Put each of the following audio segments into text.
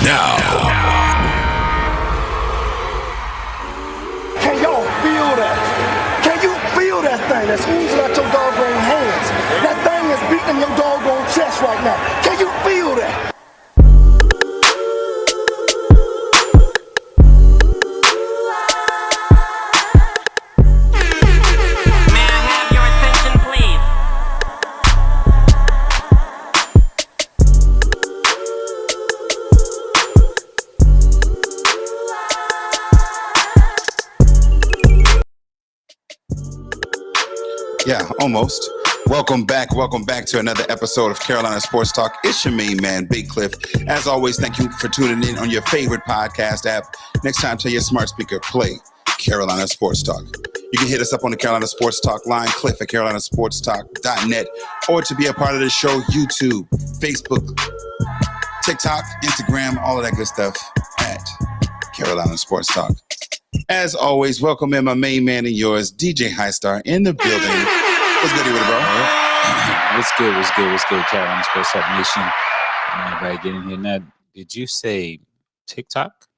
Now. Can y'all feel that? Can you feel that thing that's oozing out your doggone hands? That thing is beating your doggone chest right now. Can you feel that? Yeah, almost. Welcome back to another episode of Carolina Sports Talk. It's your main man, Big Cliff. As always, thank you for tuning in on your favorite podcast app. Next time, tell your smart speaker, play Carolina Sports Talk. You can hit us up on the Carolina Sports Talk line, Cliff at carolinasporttalk.net, or to be a part of the show, YouTube, Facebook, TikTok, Instagram, all of that good stuff at Carolina Sports Talk. As always, welcome in my main man and yours, DJ Highstar, in the building. What's good with it, bro? What's good, Carolina Sports Talk Nation? Everybody get in here. Now, did you say TikTok?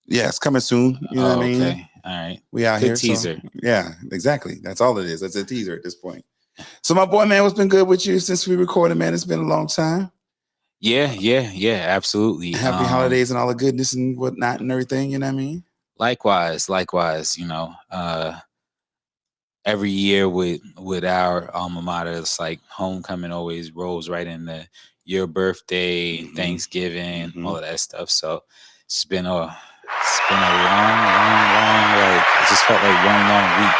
Yeah, it's coming soon. You know what I mean? Okay. All right. We out Good here. teaser. So, yeah, exactly. That's all it is. That's a teaser at this point. So, my boy, man, what's been good with you since we recorded, man? It's been a long time. Yeah, absolutely. Happy holidays and all the goodness and whatnot and everything. You know what I mean? Likewise. Every year with our alma mater, it's like homecoming always rolls right into your birthday, Thanksgiving, all of that stuff. So it's been a long, like it just felt like one long week.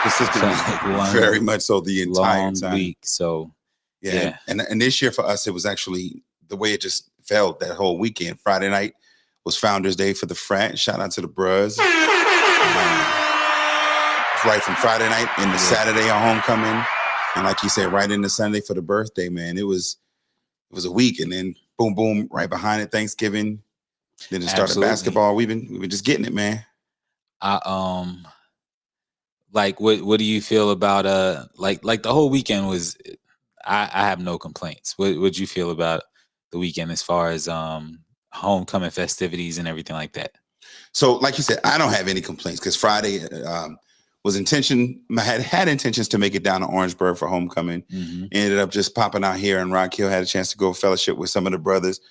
Consistently, very much so the entire time. Week. So yeah. And this year for us, it was actually the way it just felt that whole weekend. Friday night was Founders Day for the frat. Shout out to the Bruz. Right from Friday night into Saturday on homecoming, and like you said, right into Sunday for the birthday, man. It was a week, and then boom, right behind it, Thanksgiving. Then it started basketball. We've been just getting it, man. Like what do you feel about like the whole weekend was? I have no complaints. What you feel about the weekend as far as homecoming festivities and everything like that? So, like you said, I don't have any complaints because Friday had intentions to make it down to Orangeburg for homecoming. Ended up just popping out here in Rock Hill. Had a chance to go fellowship with some of the brothers.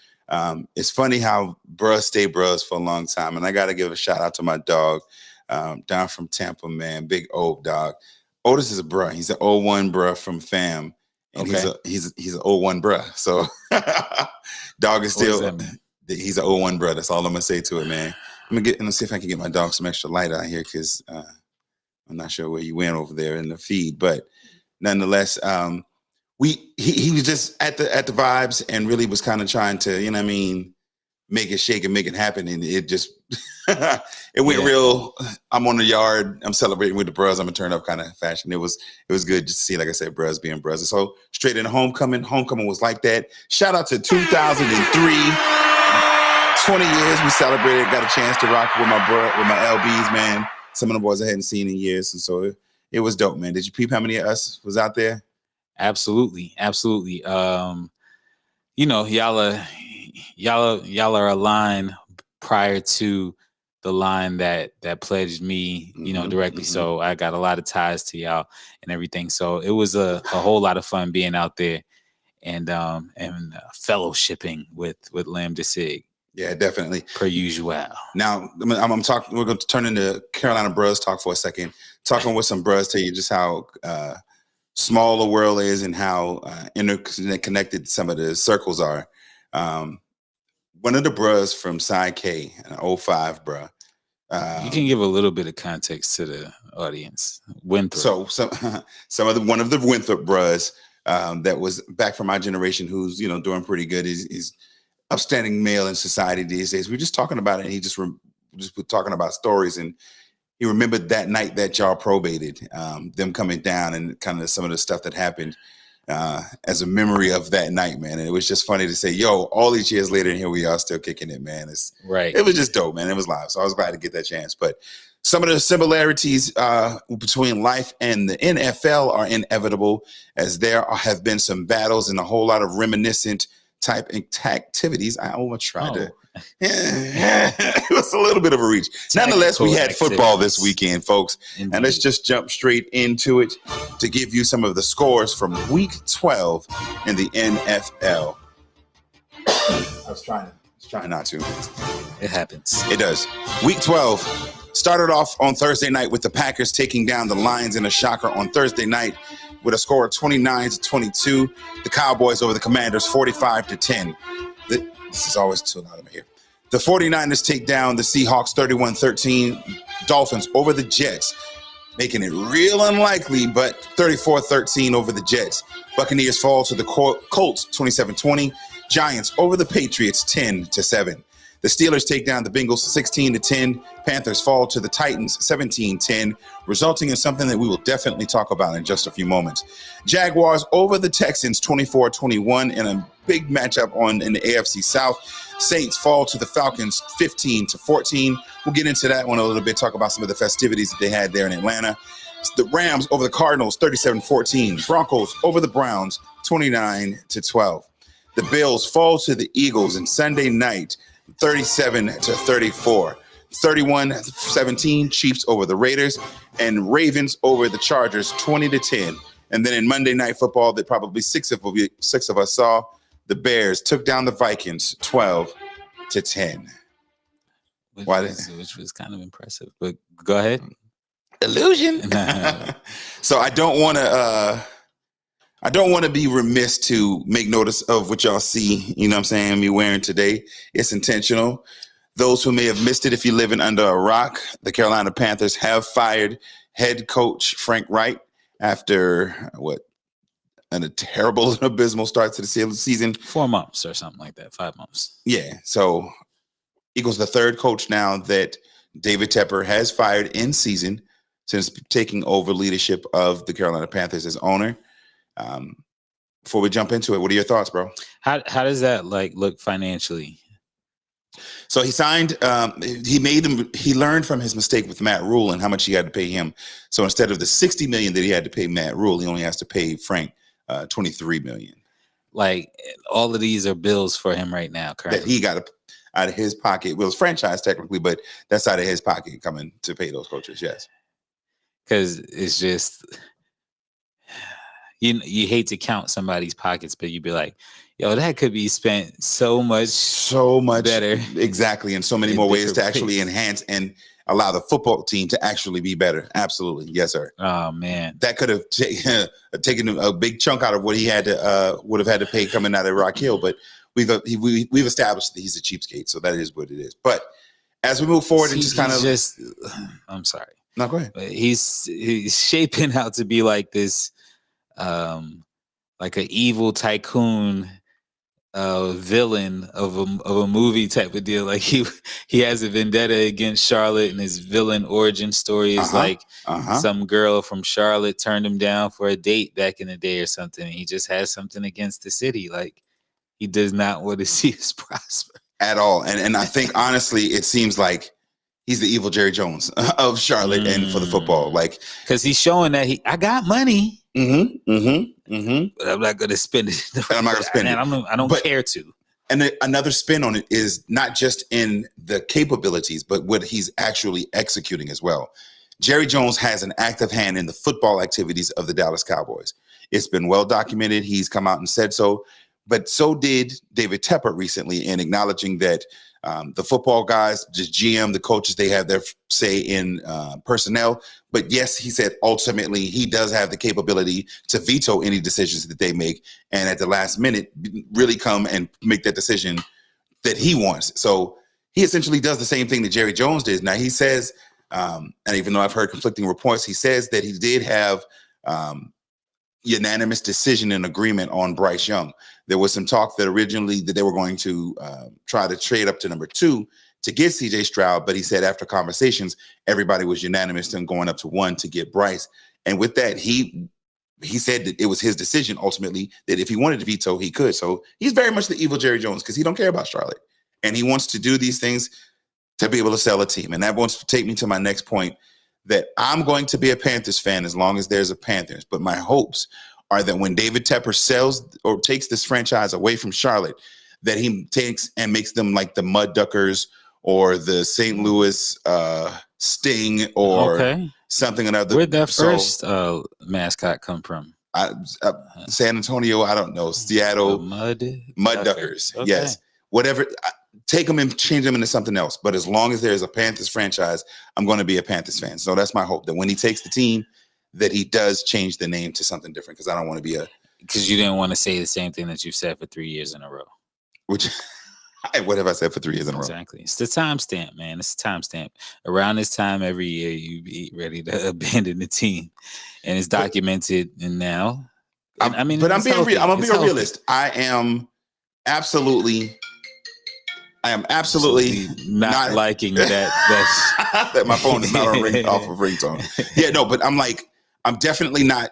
It's funny how Bruz stay Bruz for a long time, and I got to give a shout out to my dog down from Tampa, man, Big O dog. Otis is a bruh. He's an 01 bruh from fam, and he's an 01 bruh. So dog is still he's an 01 bruh. That's all I'm gonna say to it, man. Let's see if I can get my dog some extra light out here because I'm not sure where you went over there in the feed, but nonetheless, he was just at the vibes and really was kind of trying to, you know what I mean, make it shake and make it happen. And it just it went real. I'm on the yard. I'm celebrating with the Bruz. I'm a turn up kind of fashion. It was good just to see, like I said, Bruz being Bruz. So straight into homecoming. Homecoming was like that. Shout out to 2003. 20 years we celebrated. Got a chance to rock with my LBs, man. Some of the boys I hadn't seen in years, and so it was dope, man. Did you peep how many of us was out there? Absolutely. Y'all are a line prior to the line that pledged me, directly. So I got a lot of ties to y'all and everything. So it was a whole lot of fun being out there and fellowshipping with Lambda Sig. Yeah, definitely. Per usual. Now, I'm talking. We're going to turn into Carolina Bruz talk for a second. Talking with some Bruz, tell you just how small the world is and how interconnected some of the circles are. One of the Bruz from Psi K, an 05 bruh. You can give a little bit of context to the audience. Winthrop. So one of the Winthrop Bruz that was back from my generation, who's doing pretty good. Is upstanding male in society these days. We're just talking about it, and he just was talking about stories, and he remembered that night that y'all probated, them coming down and kind of some of the stuff that happened as a memory of that night, man. And it was just funny to say, yo, all these years later, and here we are still kicking it, man. It was just dope, man. It was live, so I was glad to get that chance. But some of the similarities between life and the NFL are inevitable, as there have been some battles and a whole lot of reminiscent type activities. I almost tried to. It was a little bit of a reach. Nonetheless, we had football this weekend, folks. Indeed. And let's just jump straight into it to give you some of the scores from week 12 in the NFL. I was trying not to. It happens. It does. Week 12 started off on Thursday night with the Packers taking down the Lions in a shocker on Thursday night with a score of 29-22. The Cowboys over the Commanders 45-10. This is always too loud over here. The 49ers take down the Seahawks 31-13. Dolphins over the Jets, making it real unlikely, but 34-13 over the Jets. Buccaneers fall to the Colts 27-20. Giants over the Patriots 10-7. The Steelers take down the Bengals 16-10. Panthers fall to the Titans 17-10, resulting in something that we will definitely talk about in just a few moments. Jaguars over the Texans 24-21 in a big matchup in the AFC South. Saints fall to the Falcons 15-14. We'll get into that one a little bit, talk about some of the festivities that they had there in Atlanta. The Rams over the Cardinals 37-14. Broncos over the Browns 29-12. The Bills fall to the Eagles in Sunday night 37-34. 31-17 Chiefs over the Raiders, and Ravens over the Chargers 20-10. And then in Monday Night Football that probably six of us saw, the Bears took down the Vikings 12-10. Which was kind of impressive. But go ahead. Illusion. So I don't want to be remiss to make notice of what y'all see, you know what I'm saying, me wearing today. It's intentional. Those who may have missed it, if you're living under a rock, the Carolina Panthers have fired head coach Frank Wright after a terrible and abysmal start to the season. 4 months or something like that, 5 months. Yeah, so equals the third coach now that David Tepper has fired in season since taking over leadership of the Carolina Panthers as owner. Before we jump into it, what are your thoughts, bro? How does that look financially? So he signed. He learned from his mistake with Matt Rule and how much he had to pay him. So instead of the $60 million that he had to pay Matt Rule, he only has to pay Frank $23 million. Like all of these are bills for him right now. Currently. That he got out of his pocket. Well, it's franchise technically, but that's out of his pocket coming to pay those coaches. Yes, because it's just. You hate to count somebody's pockets, but you'd be like, yo, that could be spent so much better. Exactly. And so many more ways to actually enhance and allow the football team to actually be better. Absolutely. Yes, sir. Oh, man. That could have taken a big chunk out of what he had to would have had to pay coming out of Rock Hill. But we've established that he's a cheapskate. So that is what it is. But as we move forward and just kind of. I'm sorry. No, go ahead. But he's shaping out to be like this. Like an evil tycoon villain of a movie type of deal. Like he has a vendetta against Charlotte, and his villain origin story is some girl from Charlotte turned him down for a date back in the day or something. And he just has something against the city. Like he does not want to see us prosper at all. And I think honestly, it seems like he's the evil Jerry Jones of Charlotte and for the football. Like because he's showing that I got money. But I'm not going to spend it. I'm not going to spend it. I don't care to. And another spin on it is not just in the capabilities, but what he's actually executing as well. Jerry Jones has an active hand in the football activities of the Dallas Cowboys. It's been well documented. He's come out and said so. But so did David Tepper recently in acknowledging that the football guys, just GM, the coaches, they have their say in personnel. But yes, he said ultimately he does have the capability to veto any decisions that they make. And at the last minute, really come and make that decision that he wants. So he essentially does the same thing that Jerry Jones did. Now he says, and even though I've heard conflicting reports, he says that he did have unanimous decision and agreement on Bryce Young. There was some talk that originally that they were going to try to trade up to number 2 to get CJ Stroud, but he said after conversations, everybody was unanimous in going up to 1 to get Bryce. And with that, he said that it was his decision ultimately that if he wanted to veto, he could. So he's very much the evil Jerry Jones because he don't care about Charlotte. And he wants to do these things to be able to sell a team. And that wants to take me to my next point, that I'm going to be a Panthers fan as long as there's a Panthers. But my hopes are that when David Tepper sells or takes this franchise away from Charlotte, that he takes and makes them like the Mud Duckers or the St. Louis Sting or something another. Where'd that first mascot come from? San Antonio, I don't know. Seattle, Mud Duckers. Okay. Yes. Whatever. Take them and change them into something else. But as long as there's a Panthers franchise, I'm going to be a Panthers fan. So that's my hope, that when he takes the team, that he does change the name to something different, because I don't want to be because you didn't want to say the same thing that you've said for 3 years in a row. Which, what have I said for 3 years in a row? Exactly. It's the timestamp, man. It's the timestamp. Around this time every year, you be ready to abandon the team, and it's documented. And now, but I'm being real. I'm gonna be a realist. I am absolutely not liking that my phone is not on off of ringtone. Yeah, no, but I'm definitely not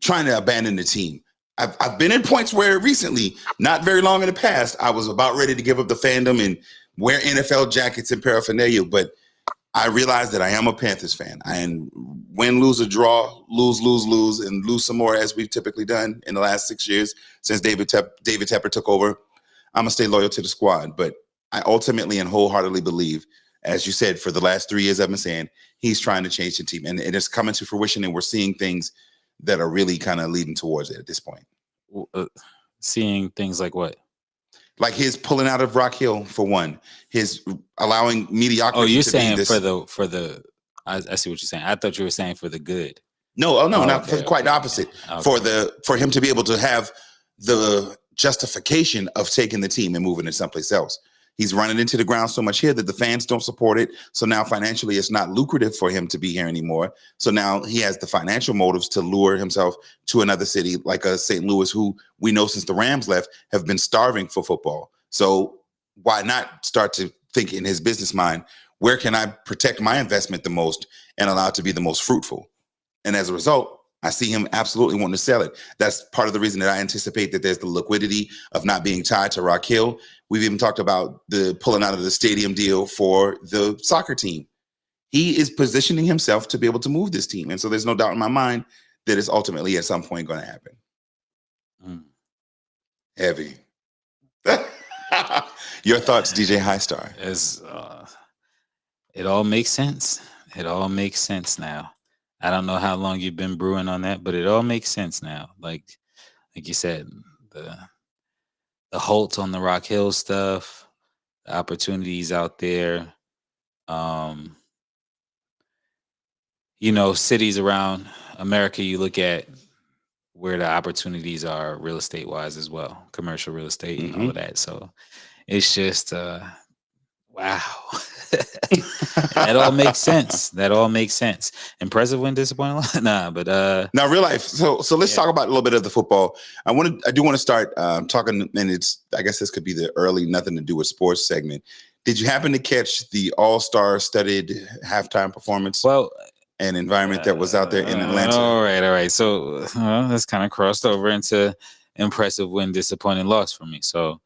trying to abandon the team. I've been in points where recently, not very long in the past, I was about ready to give up the fandom and wear NFL jackets and paraphernalia, but I realized that I am a Panthers fan. And win, lose, or draw, lose, and lose some more, as we've typically done in the last 6 years since David Tepper took over. I'm gonna stay loyal to the squad, but I ultimately and wholeheartedly believe, as you said, for the last 3 years I've been saying, he's trying to change the team, and it's coming to fruition, and we're seeing things that are really kind of leading towards it at this point. Seeing things like what? Like his pulling out of Rock Hill, for one, his allowing mediocrity. Oh, you're saying for the. I see what you're saying. I thought you were saying for the good. No, quite the opposite. Okay. For him to be able to have the justification of taking the team and moving it someplace else. He's running into the ground so much here that the fans don't support it. So now financially, it's not lucrative for him to be here anymore. So now he has the financial motives to lure himself to another city like St. Louis, who we know since the Rams left have been starving for football. So why not start to think in his business mind, where can I protect my investment the most and allow it to be the most fruitful? And as a result, I see him absolutely wanting to sell it. That's part of the reason that I anticipate that there's the liquidity of not being tied to Rock Hill. We've even talked about the pulling out of the stadium deal for the soccer team. He is positioning himself to be able to move this team. And so there's no doubt in my mind that it's ultimately at some point going to happen. Heavy. Your thoughts, DJ Highstar? It all makes sense. It all makes sense now. I don't know how long you've been brewing on that, but it all makes sense now. Like you said, the Holt on the Rock Hill stuff, the opportunities out there. Cities around America, you look at where the opportunities are real estate wise as well, commercial real estate and all of that. So it's just wow. That all makes sense. That all makes sense. Impressive win, disappointing. Nah, but now real life. So let's talk about a little bit of the football. I do want to start talking, and I guess this could be the early nothing to do with sports segment. Did you happen to catch the all-star studded halftime performance? Well, and environment that was out there in Atlanta. All right. So that's kind of crossed over into impressive win, disappointing loss for me. So.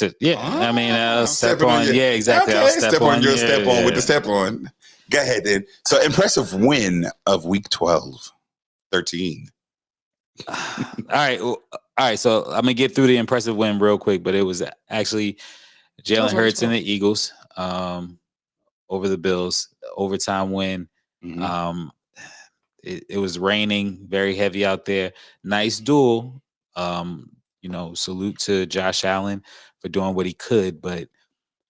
I'll step on. Yeah, exactly. Okay, step on with the step on. Go ahead, then. So impressive win of week 12, 13. All right. So I'm gonna get through the impressive win real quick, but it was actually Jalen Hurts and the Eagles over the Bills, overtime win. Mm-hmm. It was raining very heavy out there. Nice duel. Salute to Josh Allen for doing what he could, but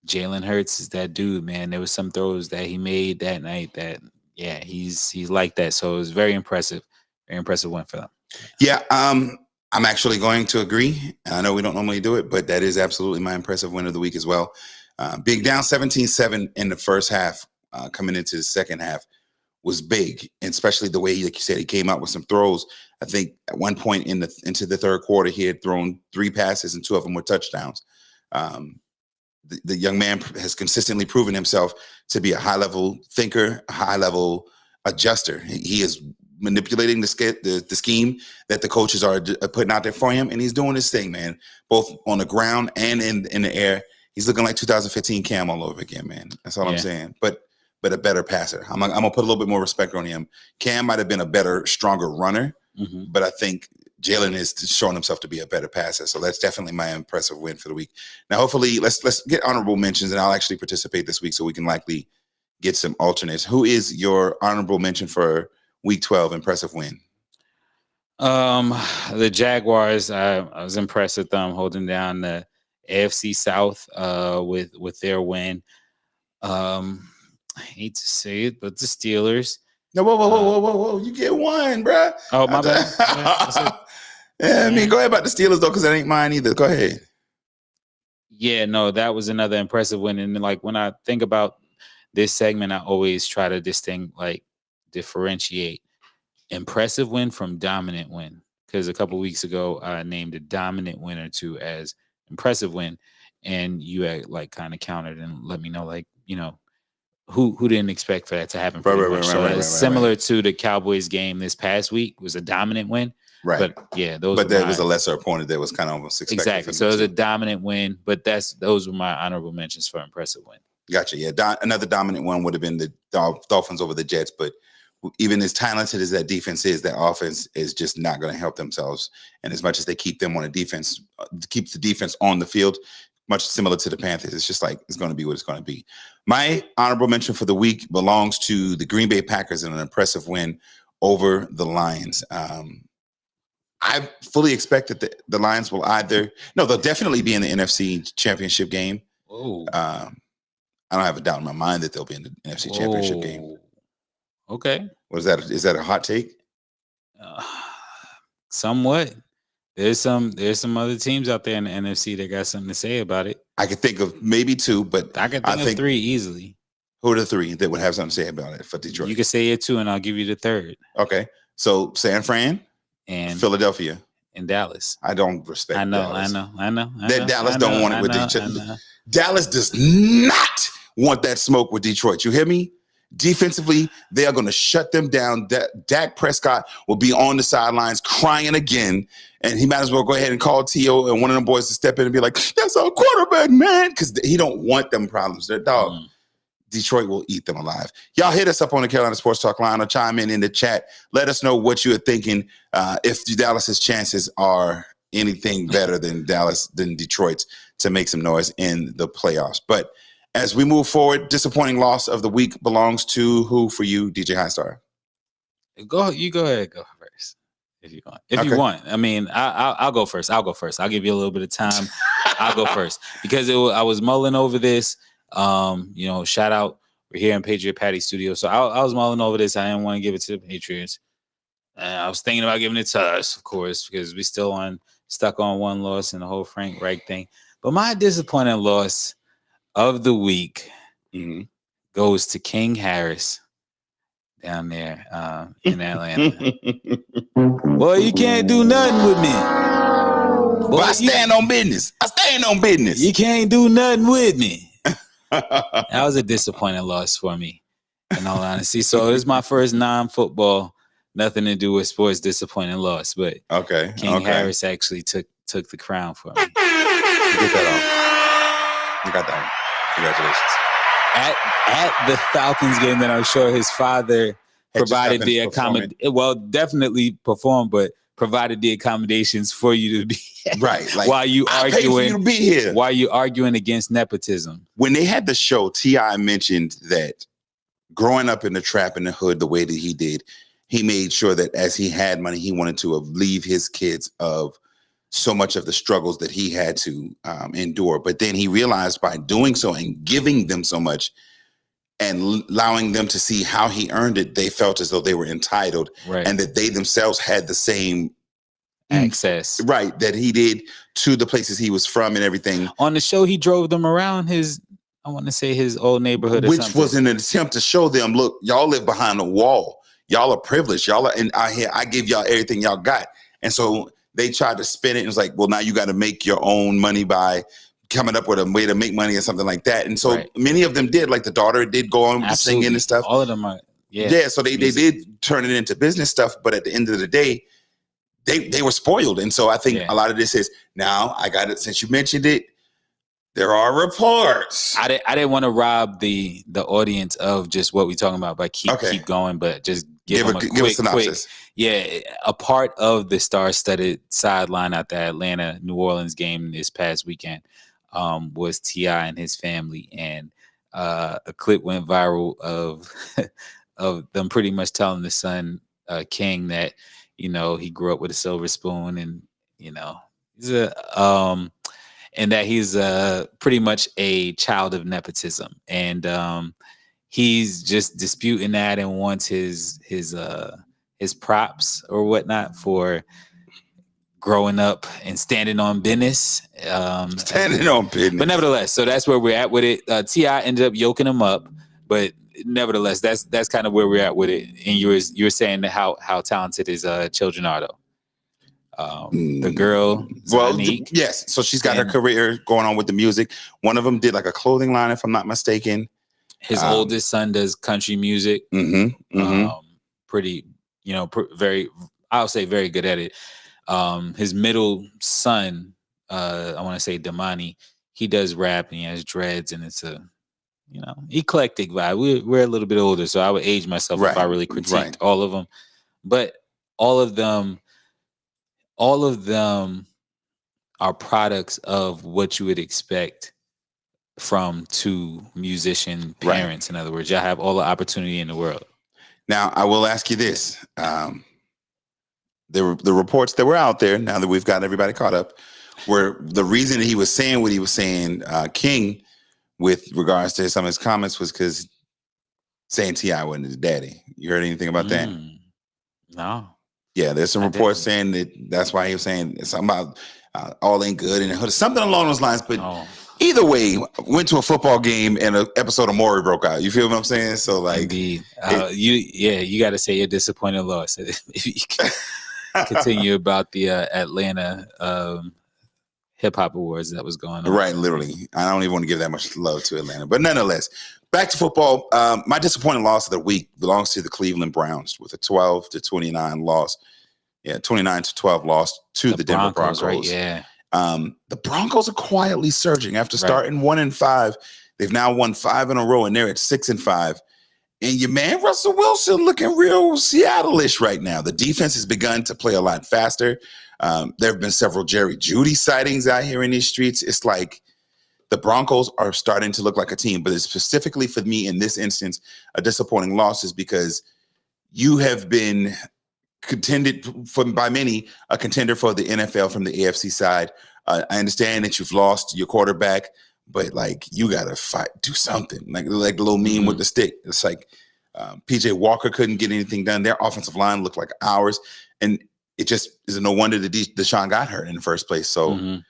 Jalen Hurts is that dude, man. There was some throws that he made that night that, he's like that. So it was very impressive win for them. Yeah, I'm actually going to agree. I know we don't normally do it, but that is absolutely my impressive win of the week as well. Being down 17-7 in the first half, coming into the second half, was big, and especially the way, like you said, he came out with some throws. I think at one point into the third quarter, he had thrown 3 passes and 2 of them were touchdowns. The young man has consistently proven himself to be a high-level thinker, a high-level adjuster. He is manipulating the scheme that the coaches are putting out there for him, and he's doing his thing, man, both on the ground and in the air. He's looking like 2015 Cam all over again, man. That's all I'm saying. But a better passer. I'm gonna put a little bit more respect on him. Cam might have been a better, stronger runner, but I think Jalen is showing himself to be a better passer. So that's definitely my impressive win for the week. Now, hopefully, let's get honorable mentions, and I'll actually participate this week so we can likely get some alternates. Who is your honorable mention for week 12 impressive win? The Jaguars. I was impressed with them holding down the AFC South with their win. I hate to say it, but the Steelers. No, whoa! You get one, bruh. Oh, my bad. Yeah, I mean, go ahead about the Steelers though, because that ain't mine either. Go ahead. Yeah, no, that was another impressive win. And like when I think about this segment, I always try to differentiate impressive win from dominant win. Because a couple weeks ago, I named a dominant win or two as impressive win, and you had like kind of countered and let me know, like, you know, who didn't expect for that to happen. Similar to the Cowboys game this past week was a dominant win. Right. But yeah, there was a lesser opponent that was kind of almost expected. Exactly. So it was a dominant win, but those were my honorable mentions for impressive win. Gotcha. Yeah. Another dominant one would have been the Dolphins over the Jets, but even as talented as that defense is, that offense is just not going to help themselves. And as much as they keep them on a defense, keeps the defense on the field, much similar to the Panthers, it's just like it's going to be what it's going to be. My honorable mention for the week belongs to the Green Bay Packers in an impressive win over the Lions. I fully expect that the Lions will they'll definitely be in the NFC Championship game. I don't have a doubt in my mind that they'll be in the NFC Championship game. Okay. What is that? Is that a hot take? Somewhat. There's some other teams out there in the NFC that got something to say about it. I could think of maybe two, but I can think of three easily. Who are the three that would have something to say about it for Detroit? You can say it two, and I'll give you the third. Okay. So San Fran and Philadelphia and Dallas. I don't respect Dallas. I know. Dallas don't want it with Detroit. Dallas does not want that smoke with Detroit. You hear me? Defensively, they are going to shut them down. Dak Prescott will be on the sidelines crying again, and he might as well go ahead and call T.O. and one of them boys to step in and be like, that's our quarterback, man, because he don't want them problems. Their dog. Detroit will eat them alive. Y'all hit us up on the Carolina Sports Talk line or chime in the chat. Let us know what you're thinking, if Dallas's chances are anything better than Detroit's to make some noise in the playoffs. But as we move forward, disappointing loss of the week belongs to who for you, DJ Highstar? You go ahead, go first if you want. You want, I mean, I'll go first. I'll give you a little bit of time. I'll go first because I was mulling over this. Shout out. We're here in Patriot Patty Studio, so I was mulling over this. I didn't want to give it to the Patriots. I was thinking about giving it to us, of course, because we still stuck on one loss and the whole Frank Reich thing. But my disappointing loss of the week goes to King Harris down there in Atlanta. Boy, you can't do nothing with me. Boy, I stand on business. You can't do nothing with me. That was a disappointing loss for me, in all honesty. So it's my first non-football, nothing to do with sports disappointing loss. But King Harris actually took the crown for me. You get that off. You got that one. Congratulations. At the Falcons game that I'm sure his father provided the accommodation. Well, definitely performed, but provided the accommodations for you to be right. Like, while you arguing, for you to be here. While you arguing against nepotism. When they had the show, T.I. mentioned that growing up in the trap in the hood the way that he did, he made sure that as he had money, he wanted to leave his kids of so much of the struggles that he had to endure. But then he realized by doing so and giving them so much and allowing them to see how he earned it, they felt as though they were entitled and that they themselves had the same access, that he did to the places he was from and everything. On the show, he drove them around his old neighborhood, which was in an attempt to show them, look, y'all live behind a wall. Y'all are privileged. Y'all are, and I give y'all everything y'all got. And so they tried to spin it and it was like, well, now you got to make your own money by coming up with a way to make money or something like that. And so many of them did, like the daughter did go on with the singing and stuff. All of them are, so they did turn it into business stuff. But at the end of the day, they were spoiled. And so I think a lot of this is, now I got it, since you mentioned it, there are reports. I didn't want to rob the audience of just what we're talking about, but keep going, but just Give them a synopsis. a part of the star-studded sideline at the Atlanta New Orleans game this past weekend was T.I. and his family, and a clip went viral of of them pretty much telling the son King that he grew up with a silver spoon, and he's and that he's pretty much a child of nepotism, and he's just disputing that and wants his props or whatnot for growing up and standing on business. Standing on business. But nevertheless, so that's where we're at with it. T.I. ended up yoking him up, but nevertheless, that's kind of where we're at with it. And you're saying how talented his children are, though. The girl, Zanique, yes. So she's got her career going on with the music. One of them did like a clothing line, if I'm not mistaken. His oldest son does country music. Pretty, very, I'll say very good at it. His middle son, I want to say Damani, he does rap and he has dreads, and it's a eclectic vibe. We're a little bit older, so I would age myself if I really critiqued all of them. But all of them are products of what you would expect from two musician parents. In other words, y'all have all the opportunity in the world. Now, I will ask you this. The reports that were out there, now that we've got everybody caught up, were the reason that he was saying what he was saying, King, with regards to some of his comments, was because saying T.I. wasn't his daddy. You heard anything about that? No. Yeah, there's some reports saying that's why he was saying something about all ain't good and something along those lines. But either way, went to a football game and an episode of Maury broke out. You feel what I'm saying? So like, indeed, you got to say you're disappointed loss. If you can continue about the Atlanta hip hop awards that was going on. Right, literally. I don't even want to give that much love to Atlanta, but nonetheless, back to football. My disappointing loss of the week belongs to the Cleveland Browns with a 12-29 loss. Yeah, 29-12 loss to the Denver Broncos. Right, yeah. The Broncos are quietly surging after starting 1-5. They've now won 5 in a row, and they're at 6-5. And your man Russell Wilson looking real Seattle-ish right now. The defense has begun to play a lot faster. There have been several Jerry Jeudy sightings out here in these streets. It's like the Broncos are starting to look like a team, but it's specifically for me in this instance, a disappointing loss is because you have been contended by many, a contender for the NFL from the AFC side. I understand that you've lost your quarterback, but like you gotta fight, do something. Like the little meme with the stick. It's like PJ Walker couldn't get anything done. Their offensive line looked like ours, and it just is no wonder that Deshaun got hurt in the first place. So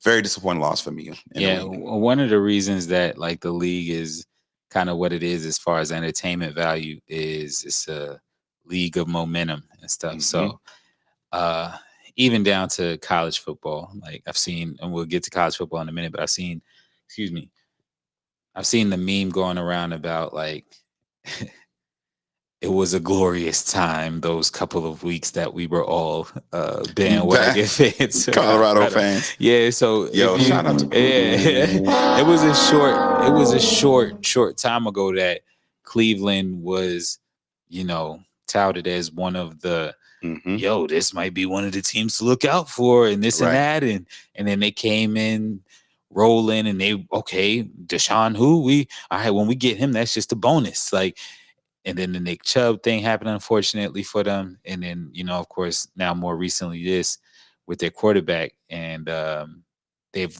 very disappointing loss for me. One of the reasons that like the league is kind of what it is as far as entertainment value is it's a league of momentum and stuff. So even down to college football, like I've seen, and we'll get to college football in a minute, but I've seen the meme going around about like it was a glorious time those couple of weeks that we were all bandwagon fans, Colorado fans. Yeah, so shout out to it was a short time ago that Cleveland was, touted as one of the this might be one of the teams to look out for, and this and that, and then they came in rolling, and Deshaun, when we get him, that's just a bonus, like. And then the Nick Chubb thing happened, unfortunately for them. And then, of course, now more recently this with their quarterback, and they've